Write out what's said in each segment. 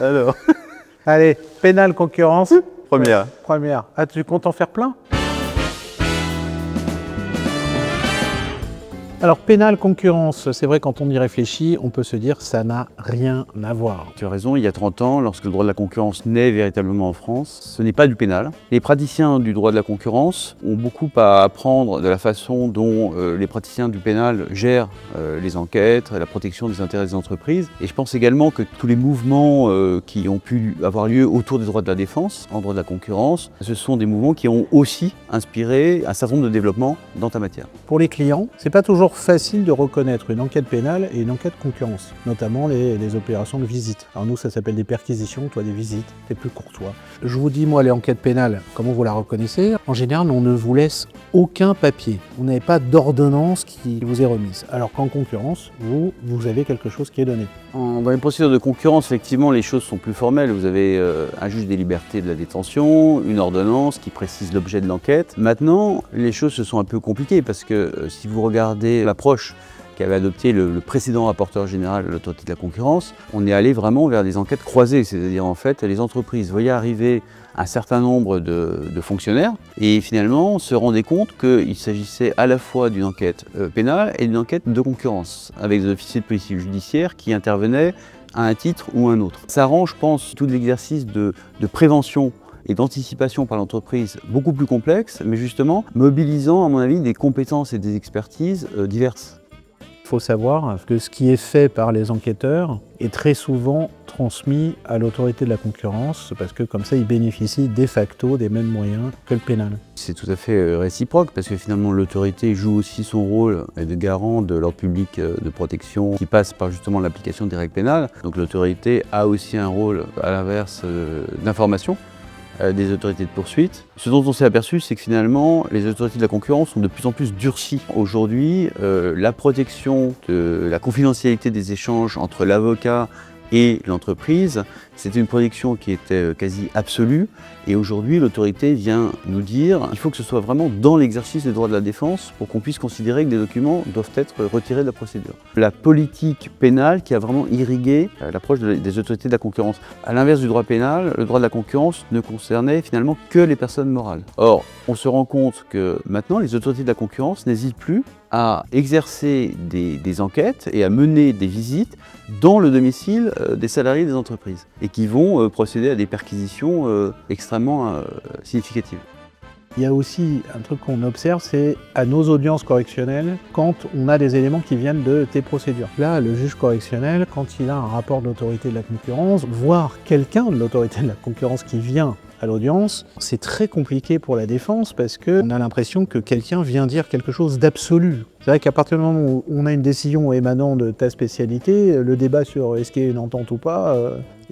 Alors, Allez, pénal concurrence. première. Première. Ah, tu comptes en faire plein? Alors, pénal concurrence, c'est vrai, quand on y réfléchit, on peut se dire ça n'a rien à voir. Tu as raison, il y a 30 ans, lorsque le droit de la concurrence naît véritablement en France, ce n'est pas du pénal. Les praticiens du droit de la concurrence ont beaucoup à apprendre de la façon dont les praticiens du pénal gèrent les enquêtes, la protection des intérêts des entreprises. Et je pense également que tous les mouvements qui ont pu avoir lieu autour des droits de la défense, en droit de la concurrence, ce sont des mouvements qui ont aussi inspiré un certain nombre de développements dans ta matière. Pour les clients, c'est pas toujours facile de reconnaître une enquête pénale et une enquête concurrence, notamment les opérations de visite. Alors nous, ça s'appelle des perquisitions, toi des visites, c'est plus courtois. Je vous dis, moi, les enquêtes pénales, comment vous la reconnaissez? En général, on ne vous laisse aucun papier. Vous n'avez pas d'ordonnance qui vous est remise. Alors qu'en concurrence, vous avez quelque chose qui est donné. Dans les procédures de concurrence, effectivement, les choses sont plus formelles. Vous avez un juge des libertés de la détention, une ordonnance qui précise l'objet de l'enquête. Maintenant, les choses se sont un peu compliquées parce que si vous regardez l'approche qu'avait adopté le précédent rapporteur général de l'autorité de la concurrence, on est allé vraiment vers des enquêtes croisées, c'est-à-dire en fait les entreprises voyaient arriver un certain nombre de fonctionnaires et finalement se rendaient compte qu'il s'agissait à la fois d'une enquête pénale et d'une enquête de concurrence, avec des officiers de police judiciaire qui intervenaient à un titre ou un autre. Ça rend, je pense, tout l'exercice de prévention et d'anticipation par l'entreprise beaucoup plus complexe, mais justement mobilisant, à mon avis, des compétences et des expertises diverses. Il faut savoir que ce qui est fait par les enquêteurs est très souvent transmis à l'autorité de la concurrence, parce que comme ça, ils bénéficient de facto des mêmes moyens que le pénal. C'est tout à fait réciproque, parce que finalement l'autorité joue aussi son rôle de garant de l'ordre public de protection qui passe par justement l'application des règles pénales. Donc l'autorité a aussi un rôle, à l'inverse, d'information des autorités de poursuite. Ce dont on s'est aperçu, c'est que finalement, les autorités de la concurrence sont de plus en plus durcies. Aujourd'hui, la protection de la confidentialité des échanges entre l'avocat et l'entreprise, c'était une protection qui était quasi absolue. Et aujourd'hui, l'autorité vient nous dire qu'il faut que ce soit vraiment dans l'exercice des droits de la défense pour qu'on puisse considérer que des documents doivent être retirés de la procédure. La politique pénale qui a vraiment irrigué l'approche des autorités de la concurrence. À l'inverse du droit pénal, le droit de la concurrence ne concernait finalement que les personnes morales. Or, on se rend compte que maintenant, les autorités de la concurrence n'hésitent plus à exercer des enquêtes et à mener des visites dans le domicile des salariés des entreprises et qui vont procéder à des perquisitions extrêmement significatives. Il y a aussi un truc qu'on observe, c'est à nos audiences correctionnelles, quand on a des éléments qui viennent de tes procédures. Là, le juge correctionnel, quand il a un rapport de l'autorité de la concurrence, voire quelqu'un de l'autorité de la concurrence qui vient à l'audience, c'est très compliqué pour la défense parce qu'on a l'impression que quelqu'un vient dire quelque chose d'absolu. C'est vrai qu'à partir du moment où on a une décision émanant de ta spécialité, le débat sur est-ce qu'il y a une entente ou pas,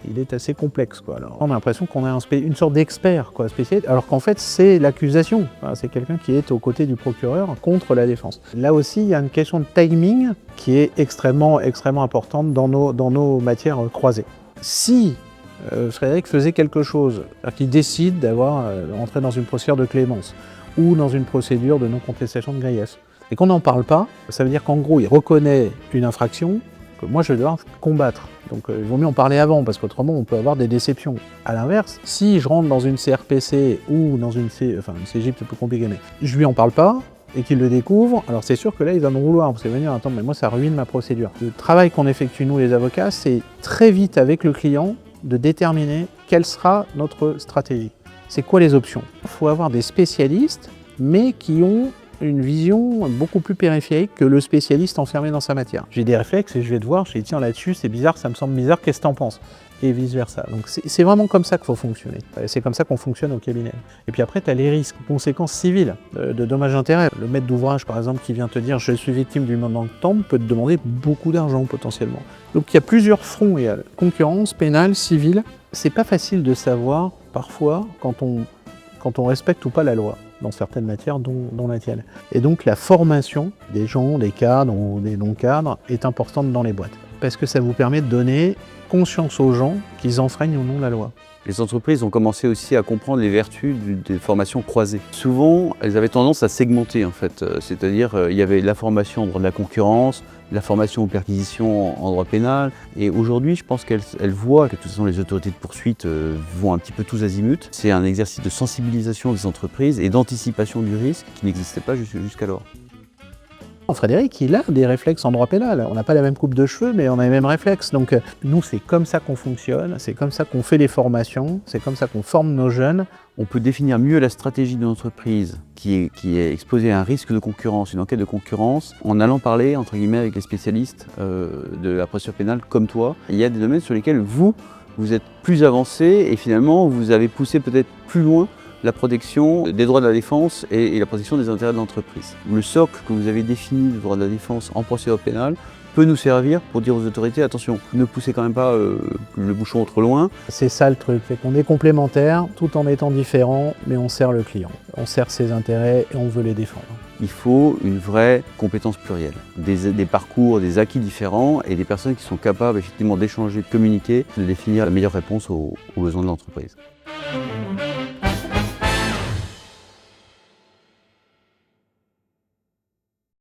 il est assez complexe, quoi. Alors, on a l'impression qu'on a une sorte d'expert, quoi, spécialiste, alors qu'en fait c'est l'accusation. Enfin, c'est quelqu'un qui est aux côtés du procureur contre la défense. Là aussi, il y a une question de timing qui est extrêmement importante dans nos matières croisées. Si Frédéric faisait quelque chose, c'est-à-dire qu'il décide d'entrer dans une procédure de clémence ou dans une procédure de non-contestation de grief, et qu'on n'en parle pas, ça veut dire qu'en gros, il reconnaît une infraction que moi je vais devoir combattre. Donc il vaut mieux en parler avant, parce qu'autrement on peut avoir des déceptions. A l'inverse, si je rentre dans une CRPC ou dans une CGIP, c'est plus compliqué, mais je lui en parle pas, et qu'il le découvre, alors c'est sûr que là, il va me vouloir, parce qu'il va dire, attends, mais moi ça ruine ma procédure. Le travail qu'on effectue, nous les avocats, c'est très vite avec le client, de déterminer quelle sera notre stratégie. C'est quoi les options? Il faut avoir des spécialistes, mais qui ont une vision beaucoup plus périphérique que le spécialiste enfermé dans sa matière. J'ai des réflexes et je vais te voir, je dis tiens là-dessus c'est bizarre, ça me semble bizarre, qu'est-ce que t'en penses? Et vice versa. Donc c'est vraiment comme ça qu'il faut fonctionner. C'est comme ça qu'on fonctionne au cabinet. Et puis après tu as les risques, conséquences civiles, de dommages-intérêts. Le maître d'ouvrage par exemple qui vient te dire je suis victime du mandant de temple peut te demander beaucoup d'argent potentiellement. Donc il y a plusieurs fronts, il y a concurrence, pénale, civile. C'est pas facile de savoir parfois quand on respecte ou pas la loi dans certaines matières dont la tienne. Et donc la formation des gens, des cadres ou des non-cadres est importante dans les boîtes. Parce que ça vous permet de donner conscience aux gens qu'ils enfreignent ou non la loi. Les entreprises ont commencé aussi à comprendre les vertus des formations croisées. Souvent, elles avaient tendance à segmenter en fait, c'est-à-dire il y avait la formation en droit de la concurrence, la formation aux perquisitions en droit pénal, et aujourd'hui je pense qu'elles voient que de toute façon les autorités de poursuite vont un petit peu tous azimuts. C'est un exercice de sensibilisation des entreprises et d'anticipation du risque qui n'existait pas jusqu'alors. Frédéric, il a des réflexes en droit pénal. On n'a pas la même coupe de cheveux, mais on a les mêmes réflexes. Donc nous, c'est comme ça qu'on fonctionne, c'est comme ça qu'on fait les formations, c'est comme ça qu'on forme nos jeunes. On peut définir mieux la stratégie d'une entreprise qui est exposée à un risque de concurrence, une enquête de concurrence, en allant parler, entre guillemets, avec les spécialistes de la procédure pénale comme toi. Il y a des domaines sur lesquels vous êtes plus avancé et finalement vous avez poussé peut-être plus loin la protection des droits de la défense et la protection des intérêts de l'entreprise. Le socle que vous avez défini du droit de la défense en procédure pénale peut nous servir pour dire aux autorités, attention, ne poussez quand même pas le bouchon trop loin. C'est ça le truc, c'est qu'on est complémentaires tout en étant différents, mais on sert le client, on sert ses intérêts et on veut les défendre. Il faut une vraie compétence plurielle, des parcours, des acquis différents et des personnes qui sont capables effectivement d'échanger, de communiquer, de définir la meilleure réponse aux besoins de l'entreprise.